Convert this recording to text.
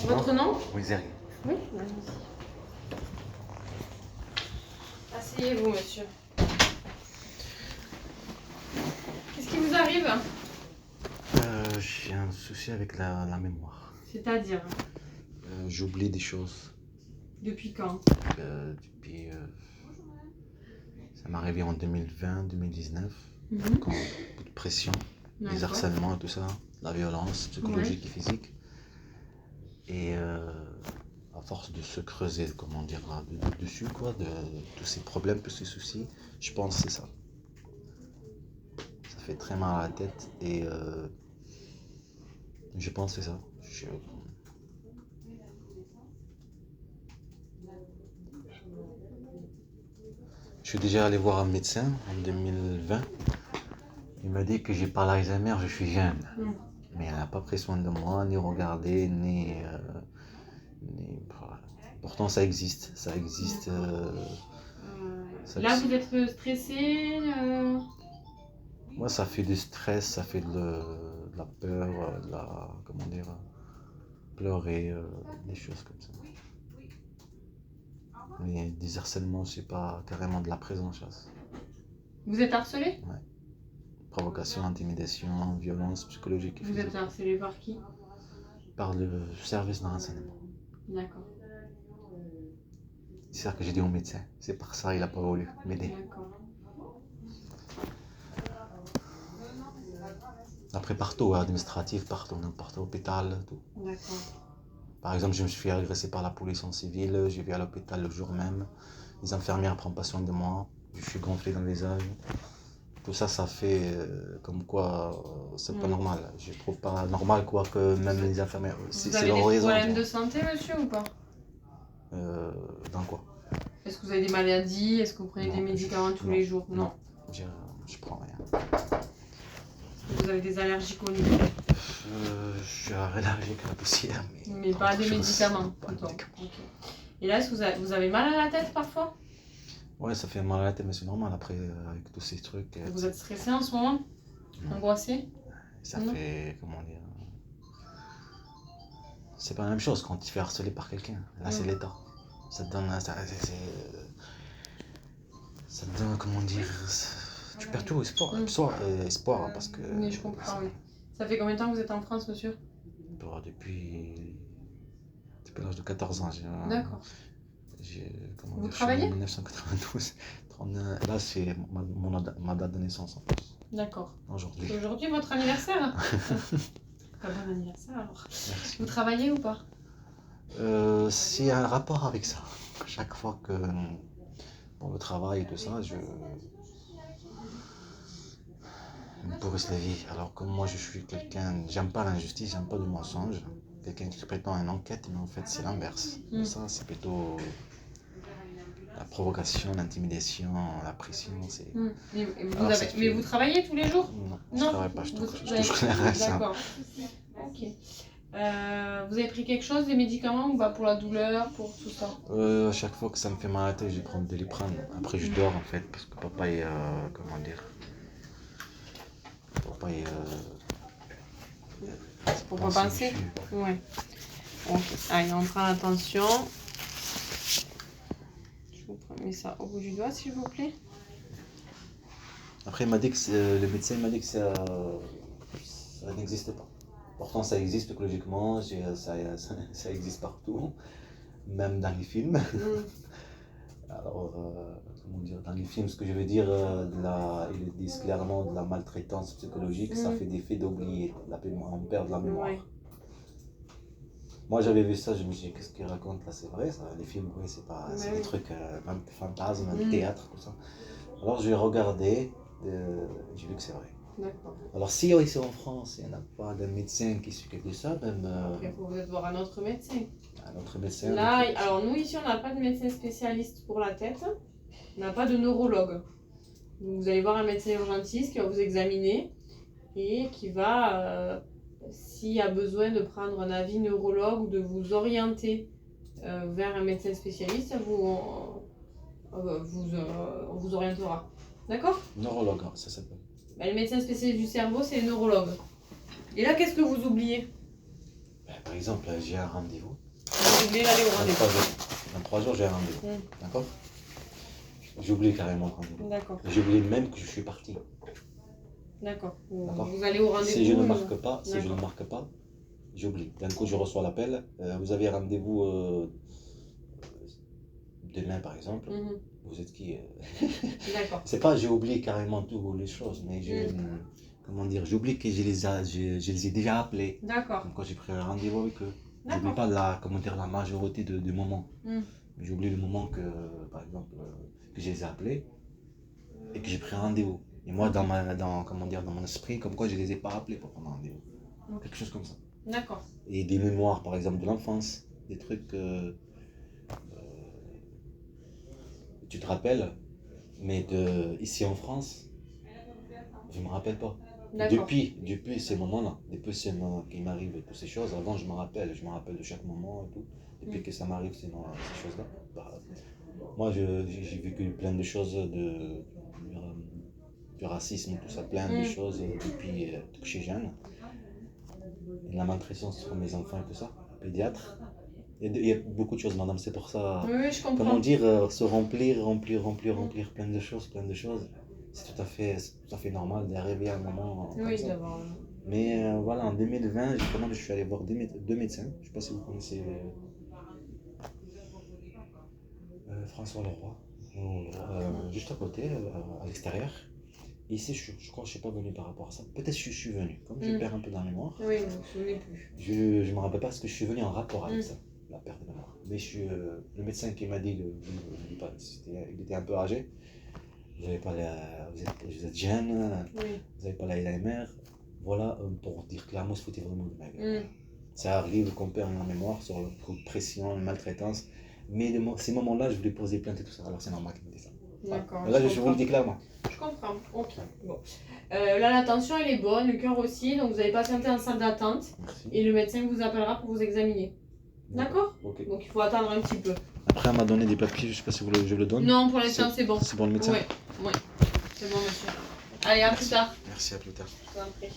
Votre nom? Oui, Zeri. Oui, allez-y. Asseyez-vous, monsieur. Qu'est-ce qui vous arrive? J'ai un souci avec la mémoire. C'est-à-dire? J'oublie des choses. Depuis quand? Depuis. Ça m'est arrivé en 2020-2019, quand beaucoup de pression, des harcèlements et tout ça, la violence psychologique et physique. Et à force de se creuser, comment dire, dessus, quoi, de tous ces problèmes, tous ces soucis, je pense que c'est ça. Ça fait très mal à la tête et je pense que c'est ça. Je suis déjà allé voir un médecin en 2020. Il m'a dit que j'ai pas l'Alzheimer, je suis jeune. Mais elle n'a pas pris soin de moi, ni regardé, ni. Pourtant, ça existe. Ça existe. Là, vous êtes stressé Moi, ça fait du stress, ça fait de la peur, de la. Comment dire. Pleurer, des choses comme ça. Mais des harcèlements, c'est pas carrément de la prise en chasse. Vous êtes harcelé? Ouais. Provocation, intimidation, violence psychologique et physique. Vous êtes harcelé par qui? Par le service de renseignement. D'accord. C'est ça que j'ai dit au médecin. C'est par ça il n'a pas voulu m'aider. D'accord. Après, partout, administratif, partout, n'importe où, hôpital, tout. D'accord. Par exemple, je me suis fait agresser par la police en civil, je vais à l'hôpital le jour même. Les infirmières prennent pas soin de moi, je suis gonflé dans le visage. Tout ça, ça fait comme quoi c'est pas normal. Je trouve pas normal quoi que même les infirmières. Vous avez des problèmes de santé, monsieur, ou pas? Dans quoi? Est-ce que vous avez des maladies? Est-ce que vous prenez des médicaments tous les jours? Non, je prends rien. Vous avez des allergies connues? Je suis allergique à la poussière, mais pas des médicaments. Pas de médicaments. Okay. Et là, est-ce que vous avez mal à la tête parfois? Ouais, ça fait mal à la tête, mais c'est normal après avec tous ces trucs. Vous êtes stressé en ce moment? Angoissé? Ça fait, comment dire, c'est pas la même chose quand tu te fais harceler par quelqu'un. Là, c'est l'État. Ça te donne, ça te donne, comment dire, tu perds tout espoir, parce que. Mais je comprends, oui. Ça fait combien de temps que vous êtes en France, monsieur? Depuis l'âge de 14 ans. D'accord. Vous dire, travaillez? En 1992. Là, c'est ma date de naissance en plus. D'accord. Aujourd'hui. C'est aujourd'hui votre anniversaire? Bon anniversaire alors. Merci. Vous travaillez ou pas? C'est un rapport avec ça. Chaque fois que pour le travail et tout ça, je me pourrisse la vie. Alors que moi, je suis quelqu'un, j'aime pas l'injustice, j'aime pas le mensonge. Quelqu'un qui prétend une enquête, mais en fait, c'est l'inverse. Ça, c'est plutôt la provocation, l'intimidation, la pression. Mais vous travaillez tous les jours? Non, je travaille pas, je touche la RSA. D'accord. Ok. Vous avez pris quelque chose, des médicaments ou pas pour la douleur, pour tout ça? À chaque fois que ça me fait mal à la tête, je prends des Doliprane. Après, je dors en fait, parce que papa est. Comment dire? Papa est. C'est pour pas penser? Ouais. Ok. Allez, on prend l'attention. Je vous mets ça au bout du doigt, s'il vous plaît. Après, il m'a dit que le médecin m'a dit que ça n'existe pas. Pourtant, ça existe psychologiquement, ça existe partout, même dans les films. Alors, comment dire, dans les films, ce que je veux dire, ils disent clairement de la maltraitance psychologique, ça fait d'effet d'oublier, on perd la mémoire. Ouais. Moi, j'avais vu ça, je me suis dit, qu'est-ce qu'ils racontent là, c'est vrai, ça, les films, oui, c'est pas, c'est des trucs, même fantasmes, même théâtre, tout ça. Alors, j'ai regardé, j'ai vu que c'est vrai. D'accord. Alors, si ici en France, il n'y en a pas de médecin qui s'occupe de ça, même. Après, il faut peut-être voir un autre médecin. Un autre médecin. Là, alors nous, ici, on n'a pas de médecin spécialiste pour la tête. On n'a pas de neurologue. Donc, vous allez voir un médecin urgentiste qui va vous examiner et qui va, s'il y a besoin de prendre un avis neurologue ou de vous orienter vers un médecin spécialiste, on vous orientera. D'accord? Neurologue, ça s'appelle. Bah, le médecin spécialiste du cerveau, c'est le neurologue. Et là, qu'est-ce que vous oubliez? Par exemple, j'ai un rendez-vous. Vous oubliez d'aller au rendez-vous. Dans 3 jours, j'ai un rendez-vous. D'accord? J'oublie carrément le rendez-vous. D'accord. J'oublie même que je suis parti. D'accord. D'accord. Vous allez au rendez-vous. Si je ne marque pas, j'oublie. D'un coup, je reçois l'appel. Vous avez rendez-vous demain, par exemple. Vous êtes qui? D'accord. C'est pas j'ai oublié carrément toutes les choses, mais comment dire, j'oublie que je les ai déjà appelés. D'accord. Comme quand j'ai pris un rendez-vous avec eux. J'oublie pas la majorité du moment. J'oublie le moment que, par exemple, que je les ai appelés et que j'ai pris un rendez-vous. Et moi, dans mon esprit, comme quoi je les ai pas appelés pour prendre un rendez-vous. Quelque chose comme ça. D'accord. Et des mémoires, par exemple, de l'enfance, des trucs tu te rappelles, mais ici en France, je me rappelle pas. Depuis ces moments-là, depuis qu'il m'arrive toutes ces choses, avant je me rappelle de chaque moment et tout. Depuis que ça m'arrive ces choses-là, moi j'ai vécu plein de choses du racisme, tout ça, plein de choses depuis que je suis jeune. Et la maltraitance sur mes enfants et tout ça, pédiatre. Il y a beaucoup de choses, madame, c'est pour ça. Oui, je comprends. Comment dire, se remplir plein de choses. C'est tout à fait normal d'arriver à un moment comme ça. D'abord. Mais voilà, en 2020, je suis allé voir deux médecins. Je ne sais pas si vous connaissez François Leroy, juste à côté, à l'extérieur. Et ici, je crois que je ne suis pas venu par rapport à ça. Peut-être que je suis venu, comme je perds un peu dans la mémoire. Oui, je ne me souviens plus. Je ne me rappelle pas parce que je suis venu en rapport avec ça, la perte de mémoire. Mais le médecin qui m'a dit il était un peu âgé. Vous êtes jeune, vous n'avez pas l'Alzheimer. Voilà, pour dire clairement, se foutait vraiment de ma gueule. Ça arrive qu'on perd la mémoire sur le coup de pression, la maltraitance. Mais ces moments-là, je voulais poser plainte et tout ça. Alors c'est normal qu'il me dise ça. D'accord. Là, je vous le dis clairement. Je comprends. Ok. Bon. Là, la tension, elle est bonne, le cœur aussi. Donc, vous allez patienter en salle d'attente. Et le médecin vous appellera pour vous examiner. D'accord? Ok. Donc, il faut attendre un petit peu. Après, elle m'a donné des papiers, je ne sais pas si je le donne. Non, pour l'instant, c'est bon. C'est bon le médecin? Oui. C'est bon, monsieur. Allez, à plus tard. Merci, à plus tard. Je vous en prie.